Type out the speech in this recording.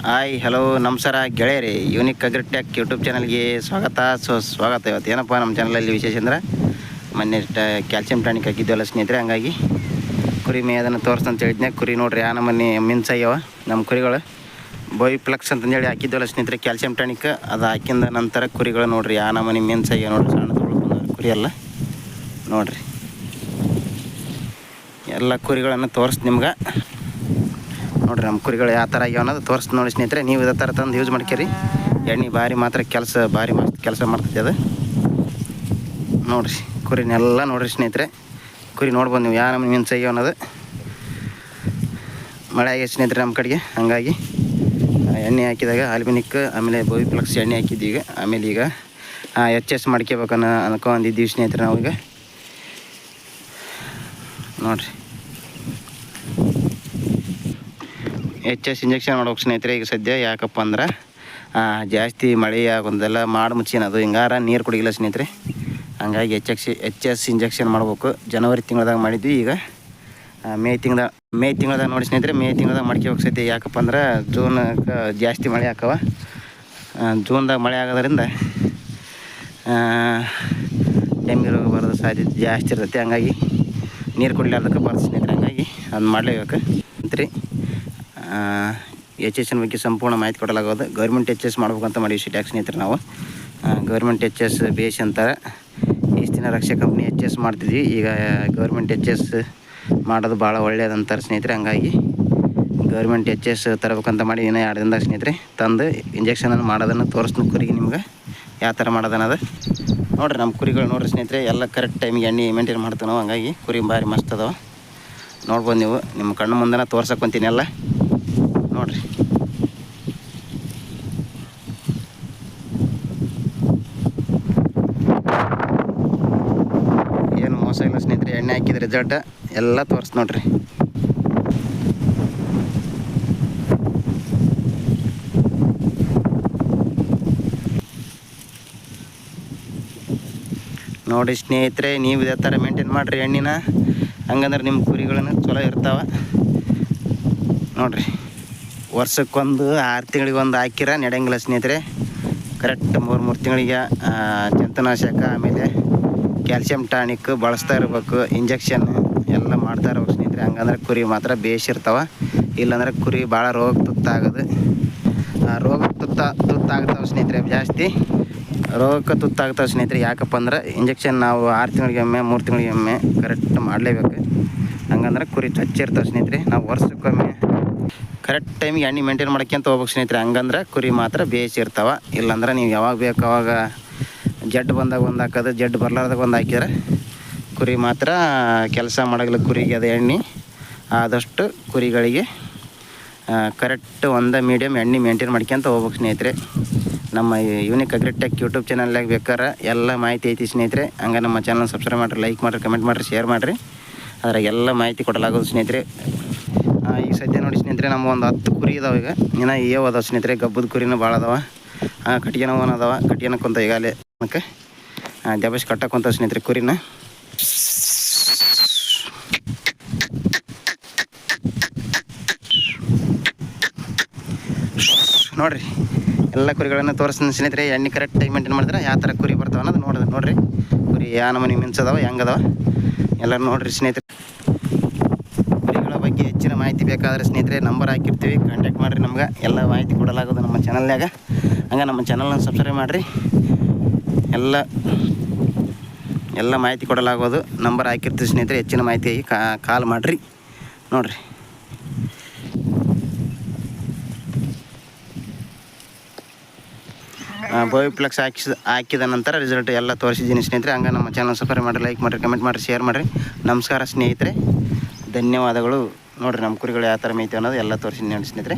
Hi hello ನಮಸ್ಕಾರ ಗೆಳೆಯರಿ. Unique agritech YouTube ಚಾನಲ್ಗೆ ಸ್ವಾಗತ. ಇವತ್ತು ಏನಪ್ಪ ನಮ್ಮ ಚಾನಲಲ್ಲಿ ವಿಶೇಷ ಅಂದ್ರೆ ಮೊನ್ನೆ ಕ್ಯಾಲ್ಸಿಯಂ ಟಾನಿಕ್ ಹಾಕಿದ್ವಲ್ಲ ಸ್ನೇಹಿತರೆ, ಹಂಗಾಗಿ ಕುರಿ ಮೇಯೋದನ್ನು ತೋರಿಸ್ತಂತ ಹೇಳಿದ್ನೆ. ಕುರಿ ನೋಡ್ರಿ ಆ ನಮ್ಮನೆ ಮಿನ್ಸಾಗ್ಯವ ನಮ್ಮ ಕುರಿಗಳು. ಬೋಯಿಫ್ಲೆಕ್ಸ್ ಅಂತಂದೇಳಿ ಹಾಕಿದ್ವಲ್ಲ ಸ್ನೇಹಿತರೆ ಕ್ಯಾಲ್ಸಿಯಂ ಟಾನಿಕ್, ಅದು ಹಾಕಿದ ನಂತರ ಕುರಿಗಳು ನೋಡ್ರಿ ಆ ನಮ್ಮನೆ ಮಿನ್ಸಾಗ್ಯವ ನೋಡ್ರಿ. ಸಣ್ಣ ತೊಳ್ಕೊಂಡು ಕುರಿ ಎಲ್ಲ ನೋಡ್ರಿ, ಎಲ್ಲ ಕುರಿಗಳನ್ನು ತೋರಿಸ್ ನಿಮ್ಗೆ ನೋಡ್ರಿ. ನಮ್ಮ ಕುರಿಗಳು ಯಾವ ಥರ ಆಗ್ಯಾವ ಅನ್ನೋದು ತೋರಿಸ್ ನೋಡಿ ಸ್ನೇಹಿತರೆ. ನೀವು ಇದೇ ಥರ ತಂದು ಯೂಸ್ ಮಾಡ್ಕೇರಿ. ಎಣ್ಣೆ ಭಾರಿ ಮಾತ್ರ ಭಾರಿ ಮಸ್ತ್ ಕೆಲಸ ಮಾಡ್ತೈತೆ ಅದು ನೋಡ್ರಿ. ಕುರಿನೆಲ್ಲ ನೋಡ್ರಿ ಸ್ನೇಹಿತರೆ, ಕುರಿ ನೋಡ್ಬೋದು ನೀವು ಯಾವ ನಮ್ಮ ಮೀನ್ಸ್ ಆಗ್ಯಾವ ಅನ್ನೋದು. ಮಳೆ ಆಗಿದೆ ಸ್ನೇಹಿತರೆ ನಮ್ಮ ಕಡೆಗೆ, ಹಂಗಾಗಿ ಎಣ್ಣೆ ಹಾಕಿದಾಗ ಆಲ್ಬಿನಿಕ್ ಆಮೇಲೆ ಬೋಯಿಫ್ಲೆಕ್ಸ್ ಎಣ್ಣೆ ಹಾಕಿದ್ದೀವಿ. ಈಗ ಆಮೇಲೆ ಈಗ HS ಅನ್ಕೊಂಡಿದ್ದೀವಿ ಸ್ನೇಹಿತರೆ ನಾವು. ಈಗ ನೋಡ್ರಿ HS ಇಂಜೆಕ್ಷನ್ ಮಾಡ್ಬೇಕು ಸ್ನೇಹಿತರೆ ಈಗ ಸದ್ಯ. ಯಾಕಪ್ಪ ಅಂದ್ರೆ ಜಾಸ್ತಿ ಮಳೆ ಆಗೋದೆಲ್ಲ ಮಾಡಿ ಮುಚ್ಚಿನದು ಹಿಂಗಾರ ನೀರು ಕುಡಿಗಿಲ್ಲ ಸ್ನೇಹಿತರೆ, ಹಂಗಾಗಿ HS ಇಂಜೆಕ್ಷನ್ ಮಾಡ್ಬೇಕು. ಜನವರಿ ತಿಂಗಳದಾಗ ಮಾಡಿದ್ವಿ. ಈಗ ಮೇ ತಿಂಗಳದಾಗ ನೋಡಿ ಸ್ನೇಹಿತರೆ, ಮೇ ತಿಂಗಳದಾಗ ಮಾಡ್ಕೋಬೇಕು ಸದ್ಯ. ಯಾಕಪ್ಪ ಅಂದ್ರೆ ಜೂನ್ಗೆ ಜಾಸ್ತಿ ಮಳೆ ಹಾಕವ. ಜೂನ್ದಾಗ ಮಳೆ ಆಗೋದ್ರಿಂದ ಡೆಂಗ್ಯೂ ರೋಗ ಬರೋದು ಸಾಧ್ಯತೆ ಜಾಸ್ತಿ ಇರ್ತೈತೆ. ಹಂಗಾಗಿ ನೀರು ಕುಡಿಲಾರ್ದಕ್ಕೆ ಬರ್ತದೆ ಸ್ನೇಹಿತರೆ, ಹಂಗಾಗಿ ಅದನ್ನ ಮಾಡಲೇಬೇಕು ಅಂತ್ರಿ. HS ಬಗ್ಗೆ ಸಂಪೂರ್ಣ ಮಾಹಿತಿ ಕೊಡಲಾಗೋದು. ಗೌರ್ಮೆಂಟ್ HS ಮಾಡ್ಬೇಕಂತ ಮಾಡೀವಿ ಸಿಟ್ಯಾಕ್ ಸ್ನೇಹಿತರೆ ನಾವು. ಗೌರ್ಮೆಂಟ್ HS ಬೇಸ್ ಅಂತಾರೆ. ಇಷ್ಟು ದಿನ ರಕ್ಷಾ ಕಂಪ್ನಿ HS ಮಾಡ್ತಿದ್ವಿ. ಈಗ ಗೌರ್ಮೆಂಟ್ HS ಮಾಡೋದು ಭಾಳ ಒಳ್ಳೆಯದಂತಾರೆ ಸ್ನೇಹಿತರೆ, ಹಂಗಾಗಿ ಗೌರ್ಮೆಂಟ್ HS ತರಬೇಕಂತ ಮಾಡಿ ಇನ್ನೂ 2 ದಿನದಾಗ ಸ್ನೇಹಿತರೆ ತಂದು ಇಂಜೆಕ್ಷನನ್ನು ಮಾಡೋದನ್ನು ತೋರಿಸ್ತೀನಿ ಕುರಿಗೆ ನಿಮ್ಗೆ ಯಾವ ಥರ ಮಾಡೋದನ್ನೋದು ನೋಡಿರಿ. ನಮ್ಮ ಕುರಿಗಳು ನೋಡಿರಿ ಸ್ನೇಹಿತರೆ, ಎಲ್ಲ ಕರೆಕ್ಟ್ ಟೈಮಿಗೆ ಎಣ್ಣೆ ಮೇಂಟೈನ್ ಮಾಡ್ತೀವಿ ನಾವು, ಹಂಗಾಗಿ ಕುರಿ ಭಾರಿ ಮಸ್ತ್ ಅದಾವೆ ನೋಡ್ಬೋದು ನೀವು. ನಿಮ್ಮ ಕಣ್ಣು ಮುಂದೆ ತೋರ್ಸಕ್ಕೊಂತೀನಿ ಎಲ್ಲ ನೋಡ್ರಿ. ಏನು ಮೋಸ ಇಲ್ಲ ಸ್ನೇಹಿತರೆ, ಎಣ್ಣೆ ಹಾಕಿದ ರಿಸಲ್ಟ್ ಎಲ್ಲ ತೋರಿಸ್ ನೋಡ್ರಿ. ನೋಡಿ ಸ್ನೇಹಿತರೆ, ನೀವು ಇದೇ ಥರ ಮೇಂಟೈನ್ ಮಾಡಿರಿ ಎಣ್ಣಿನ, ಹಂಗಂದ್ರೆ ನಿಮ್ಮ ಕುರಿಗಳನ್ನು ಚಲೋ ಇರ್ತಾವೆ ನೋಡ್ರಿ. ವರ್ಷಕ್ಕೊಂದು 6 ತಿಂಗಳಿಗೊಂದು ಹಾಕಿರ ನಡೆಯಂಗಿಲ್ಲ ಸ್ನೇಹಿತರೆ. ಕರೆಕ್ಟ್ 3 ತಿಂಗಳಿಗೆ ಜಂತುನಾಶಕ ಆಮೇಲೆ ಕ್ಯಾಲ್ಸಿಯಂ ಟಾನಿಕ್ ಬಳಸ್ತಾ ಇರ್ಬೇಕು. ಇಂಜೆಕ್ಷನ್ ಎಲ್ಲ ಮಾಡ್ತಾ ಇರ್ಬೇಕು ಸ್ನೇಹಿತರೆ, ಹಂಗಂದ್ರೆ ಕುರಿ ಮಾತ್ರ ಬೇಯಿಸಿರ್ತಾವೆ. ಇಲ್ಲಾಂದ್ರೆ ಕುರಿ ಭಾಳ ರೋಗ ತುತ್ತಾಗೋದು. ತುತ್ತಾಗ್ತಾವೆ ಸ್ನೇಹಿತರೆ, ಜಾಸ್ತಿ ರೋಗಕ್ಕೆ ತುತ್ತಾಗ್ತಾವೆ ಸ್ನೇಹಿತರೆ. ಯಾಕಪ್ಪ ಅಂದ್ರೆ ಇಂಜೆಕ್ಷನ್ ನಾವು 6 ತಿಂಗಳಿಗೊಮ್ಮೆ 3 ತಿಂಗಳಿಗೊಮ್ಮೆ ಕರೆಕ್ಟ್ ಮಾಡಲೇಬೇಕು. ಹಂಗಂದ್ರೆ ಕುರಿ ಸ್ವಚ್ಛ ಇರ್ತಾವೆ ಸ್ನೇಹಿತರೆ. ನಾವು ವರ್ಷಕ್ಕೊಮ್ಮೆ ಕರೆಕ್ಟ್ ಟೈಮಿಗೆ ಎಣ್ಣೆ ಮೇಂಟೈನ್ ಮಾಡ್ಕೊಂತ ಹೋಗ್ಬೇಕು ಸ್ನೇಹಿತರೆ, ಹಂಗಂದ್ರೆ ಕುರಿ ಮಾತ್ರ ಬೇಯಿಸಿರ್ತಾವೆ. ಇಲ್ಲಾಂದ್ರೆ ನೀವು ಯಾವಾಗ ಬೇಕು ಅವಾಗ ಜಡ್ಡು ಬಂದಾಗ ಒಂದು ಹಾಕೋದು, ಜಡ್ಡು ಬರ್ಲಾರ್ದಾಗ ಒಂದು ಹಾಕಿದ್ರೆ ಕುರಿ ಮಾತ್ರ ಕೆಲಸ ಮಾಡೋಂಗಿಲ್ಲ. ಕುರಿಗೆ ಅದು ಎಣ್ಣೆ ಆದಷ್ಟು ಕುರಿಗಳಿಗೆ ಕರೆಕ್ಟ್ ಮೀಡಿಯಮ್ ಎಣ್ಣೆ ಮೇಂಟೈನ್ ಮಾಡ್ಕೊಂತ ಹೋಗ್ಬೇಕು ಸ್ನೇಹಿತರೆ. ನಮ್ಮ ಯೂನಿಕ್ ಅಗ್ರಿಟೆಕ್ ಯೂಟ್ಯೂಬ್ ಚಾನಲ್ನಾಗ ಬೇಕಾದ್ರೆ ಎಲ್ಲ ಮಾಹಿತಿ ಐತಿ ಸ್ನೇಹಿತರೆ. ಹಂಗೆ ನಮ್ಮ ಚಾನಲ್ ಸಬ್ಸ್ಕ್ರೈಬ್ ಮಾಡಿರಿ, ಲೈಕ್ ಮಾಡಿರಿ, ಕಮೆಂಟ್ ಮಾಡಿರಿ, ಶೇರ್ ಮಾಡಿರಿ. ಅದ್ರಾಗ ಎಲ್ಲ ಮಾಹಿತಿ ಕೊಡಲಾಗೋದು ಸ್ನೇಹಿತರೆ. ಈಗ ಸದ್ಯ ನೋಡಿ ಸ್ನೇಹಿತರೆ, ನಮ್ಮ ಒಂದು 10 ಕುರಿ ಇದಾವೆ. ಈಗ ಇನ್ನೂ ಅದಾವೆ ಸ್ನೇಹಿತರೆ. ಗಬ್ಬದ ಕುರಿನೂ ಭಾಳ ಅದಾವೆ, ಕಟ್ಗೆನವನ ಅದಾವೆ. ಕಟ್ಗೆನಕ್ಕಂತ ಈಗಾಗಲೇ ಅದಕ್ಕೆ ದಬಸ್ ಕಟ್ಟಕ್ಕಂತ ಸ್ನೇಹಿತರೆ ಕುರಿನ. ನೋಡಿರಿ ಎಲ್ಲ ಕುರಿಗಳನ್ನು ತೋರಿಸ್ತೀನಿ ಸ್ನೇಹಿತರೆ. ಎಣ್ಣೆ ಕರೆಕ್ಟ್ ಟೈಮ್ ಮೇಂಟೈನ್ ಮಾಡಿದ್ರೆ ಯಾವ ಥರ ಕುರಿ ಬರ್ತಾವೆ ಅನ್ನೋದು ನೋಡಿರಿ. ಕುರಿ ಯಾವ ನಮೂನಿ ಮಿನ್ಸದಾವೆ ಹೆಂಗದಾವೆ ಎಲ್ಲರೂ ನೋಡಿರಿ ಸ್ನೇಹಿತರೆ. ಕುರಿಗಳ ಬಗ್ಗೆ ಹೆಚ್ಚಿನ ಮಾಹಿತಿ ಬೇಕಾದರೆ ಸ್ನೇಹಿತರೆ ನಂಬರ್ ಹಾಕಿರ್ತೀವಿ, ಕಾಂಟ್ಯಾಕ್ಟ್ ಮಾಡಿರಿ. ನಮ್ಗೆ ಎಲ್ಲ ಮಾಹಿತಿ ಕೊಡಲಾಗೋದು ನಮ್ಮ ಚಾನಲ್ನಾಗ. ಹಂಗೆ ನಮ್ಮ ಚಾನಲ್ನ ಸಬ್ಸ್ಕ್ರೈಬ್ ಮಾಡಿರಿ. ಎಲ್ಲ ಮಾಹಿತಿ ಕೊಡಲಾಗೋದು. ನಂಬರ್ ಹಾಕಿರ್ತೀವಿ ಸ್ನೇಹಿತರೆ, ಹೆಚ್ಚಿನ ಮಾಹಿತಿ ಕಾಲ್ ಮಾಡಿರಿ ನೋಡಿರಿ. ಬೋಯಿಫ್ಲೆಕ್ಸ್ ಹಾಕಿದ ನಂತರ ರಿಸಲ್ಟ್ ಎಲ್ಲ ತೋರಿಸಿದ್ದೀನಿ ಸ್ನೇಹಿತರೆ. ಹಂಗೆ ನಮ್ಮ ಚಾನಲ್ ಸಬ್ಸ್ಕ್ರೈಬ್ ಮಾಡಿರಿ, ಲೈಕ್ ಮಾಡಿರಿ, ಕಮೆಂಟ್ ಮಾಡಿರಿ, ಶೇರ್ ಮಾಡಿರಿ. ನಮಸ್ಕಾರ ಸ್ನೇಹಿತರೆ, ಧನ್ಯವಾದಗಳು. ನೋಡಿರಿ ನಮ್ಮ ಕುರಿಗಳು ಯಾವ ಥರ ಮೇಯ್ತೀವಿ ಅನ್ನೋದು ಎಲ್ಲ ತೋರಿಸಿದ್ದೀನಿ ನೋಡಿ ಸ್ನೇಹಿತರೆ.